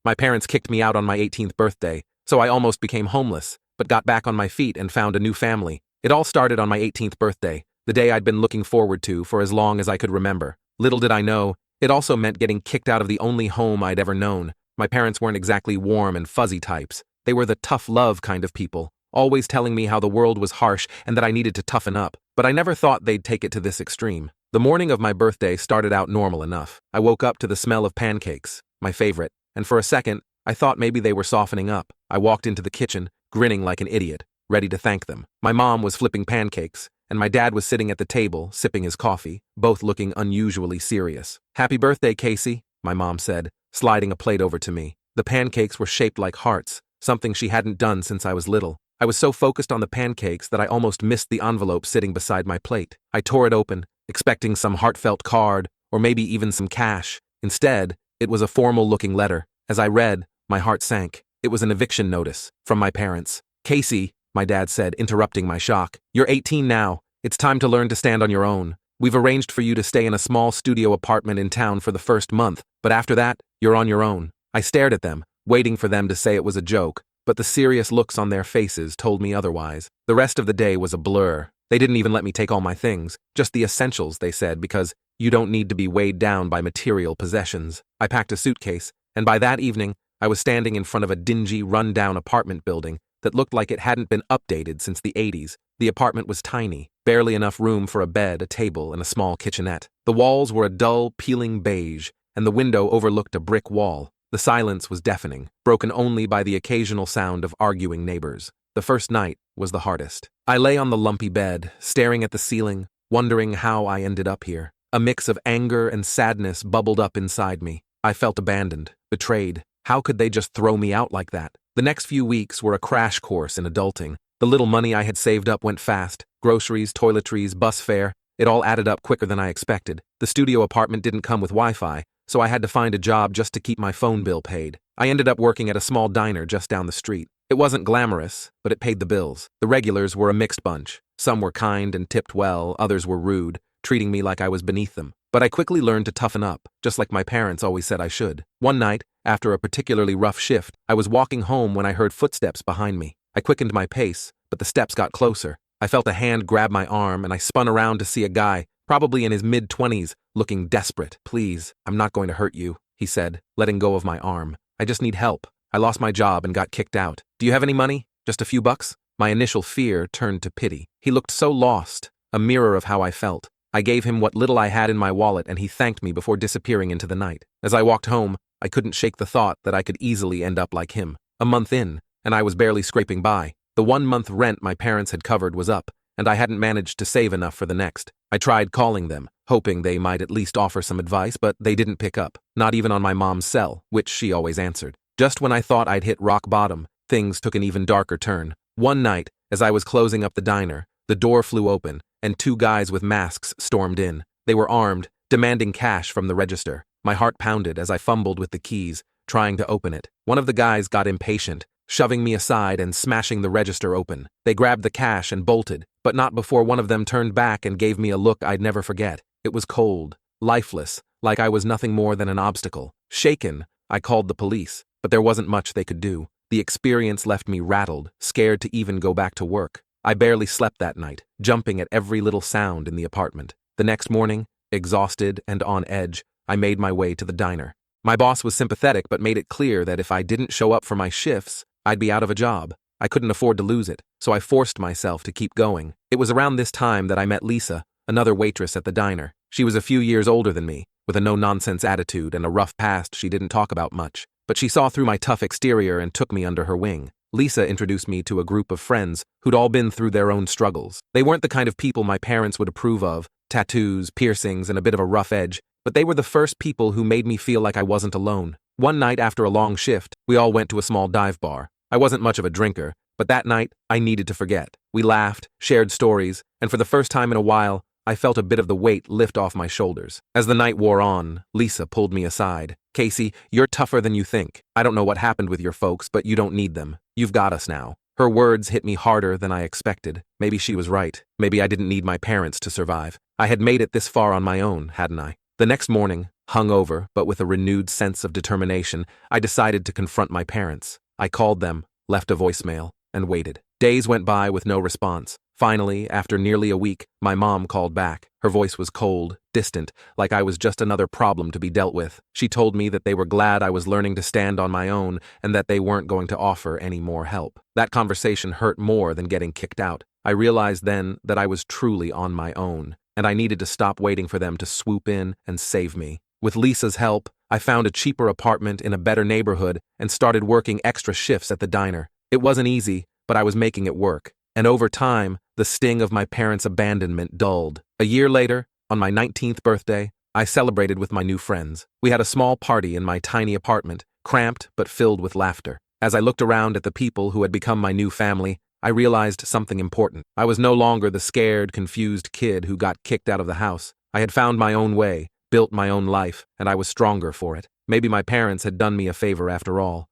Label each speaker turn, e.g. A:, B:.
A: My parents kicked me out on my 18th birthday, so I almost became homeless, but got back on my feet and found a new family. It all started on my 18th birthday, the day I'd been looking forward to for as long as I could remember. Little did I know, it also meant getting kicked out of the only home I'd ever known. My parents weren't exactly warm and fuzzy types. They were the tough love kind of people, always telling me how the world was harsh and that I needed to toughen up, but I never thought they'd take it to this extreme. The morning of my birthday started out normal enough. I woke up to the smell of pancakes, my favorite, and for a second, I thought maybe they were softening up. I walked into the kitchen, grinning like an idiot, ready to thank them. My mom was flipping pancakes, and my dad was sitting at the table, sipping his coffee, both looking unusually serious. "Happy birthday, Casey," my mom said, sliding a plate over to me. The pancakes were shaped like hearts, something she hadn't done since I was little. I was so focused on the pancakes that I almost missed the envelope sitting beside my plate. I tore it open, expecting some heartfelt card, or maybe even some cash. Instead, it was a formal-looking letter. As I read, my heart sank. It was an eviction notice from my parents. "Casey," my dad said, interrupting my shock, "you're 18 now. It's time to learn to stand on your own. We've arranged for you to stay in a small studio apartment in town for the first month, but after that, you're on your own." I stared at them, waiting for them to say it was a joke, but the serious looks on their faces told me otherwise. The rest of the day was a blur. They didn't even let me take all my things, just the essentials, they said, because you don't need to be weighed down by material possessions. I packed a suitcase, and by that evening, I was standing in front of a dingy, run-down apartment building that looked like it hadn't been updated since the 80s. The apartment was tiny, barely enough room for a bed, a table, and a small kitchenette. The walls were a dull, peeling beige, and the window overlooked a brick wall. The silence was deafening, broken only by the occasional sound of arguing neighbors. The first night was the hardest. I lay on the lumpy bed, staring at the ceiling, wondering how I ended up here. A mix of anger and sadness bubbled up inside me. I felt abandoned, betrayed. How could they just throw me out like that? The next few weeks were a crash course in adulting. The little money I had saved up went fast. Groceries, toiletries, bus fare, it all added up quicker than I expected. The studio apartment didn't come with Wi-Fi, so I had to find a job just to keep my phone bill paid. I ended up working at a small diner just down the street. It wasn't glamorous, but it paid the bills. The regulars were a mixed bunch. Some were kind and tipped well, others were rude, treating me like I was beneath them. But I quickly learned to toughen up, just like my parents always said I should. One night, after a particularly rough shift, I was walking home when I heard footsteps behind me. I quickened my pace, but the steps got closer. I felt a hand grab my arm, and I spun around to see a guy, probably in his mid-20s, looking desperate. "Please, I'm not going to hurt you," he said, letting go of my arm. "I just need help. I lost my job and got kicked out. Do you have any money? Just a few bucks?" My initial fear turned to pity. He looked so lost, a mirror of how I felt. I gave him what little I had in my wallet, and he thanked me before disappearing into the night. As I walked home, I couldn't shake the thought that I could easily end up like him. A month in, and I was barely scraping by. The 1-month rent my parents had covered was up, and I hadn't managed to save enough for the next. I tried calling them, hoping they might at least offer some advice, but they didn't pick up, not even on my mom's cell, which she always answered. Just when I thought I'd hit rock bottom, things took an even darker turn. One night, as I was closing up the diner, the door flew open, and 2 guys with masks stormed in. They were armed, demanding cash from the register. My heart pounded as I fumbled with the keys, trying to open it. One of the guys got impatient, shoving me aside and smashing the register open. They grabbed the cash and bolted, but not before one of them turned back and gave me a look I'd never forget. It was cold, lifeless, like I was nothing more than an obstacle. Shaken, I called the police, but there wasn't much they could do. The experience left me rattled, scared to even go back to work. I barely slept that night, jumping at every little sound in the apartment. The next morning, exhausted and on edge, I made my way to the diner. My boss was sympathetic but made it clear that if I didn't show up for my shifts, I'd be out of a job. I couldn't afford to lose it, so I forced myself to keep going. It was around this time that I met Lisa, another waitress at the diner. She was a few years older than me, with a no-nonsense attitude and a rough past she didn't talk about much. But she saw through my tough exterior and took me under her wing. Lisa introduced me to a group of friends who'd all been through their own struggles. They weren't the kind of people my parents would approve of, tattoos, piercings, and a bit of a rough edge, but they were the first people who made me feel like I wasn't alone. One night after a long shift, we all went to a small dive bar. I wasn't much of a drinker, but that night, I needed to forget. We laughed, shared stories, and for the first time in a while, I felt a bit of the weight lift off my shoulders. As the night wore on, Lisa pulled me aside. "Casey, you're tougher than you think. I don't know what happened with your folks, but you don't need them. You've got us now." Her words hit me harder than I expected. Maybe she was right. Maybe I didn't need my parents to survive. I had made it this far on my own, hadn't I? The next morning, Hungover, but with a renewed sense of determination, I decided to confront my parents. I called them, left a voicemail, and waited. Days went by with no response. Finally, after nearly a week, my mom called back. Her voice was cold, distant, like I was just another problem to be dealt with. She told me that they were glad I was learning to stand on my own and that they weren't going to offer any more help. That conversation hurt more than getting kicked out. I realized then that I was truly on my own, and I needed to stop waiting for them to swoop in and save me. With Lisa's help, I found a cheaper apartment in a better neighborhood and started working extra shifts at the diner. It wasn't easy, but I was making it work. And over time, the sting of my parents' abandonment dulled. A year later, on my 19th birthday, I celebrated with my new friends. We had a small party in my tiny apartment, cramped but filled with laughter. As I looked around at the people who had become my new family, I realized something important. I was no longer the scared, confused kid who got kicked out of the house. I had found my own way, built my own life, and I was stronger for it. Maybe my parents had done me a favor after all.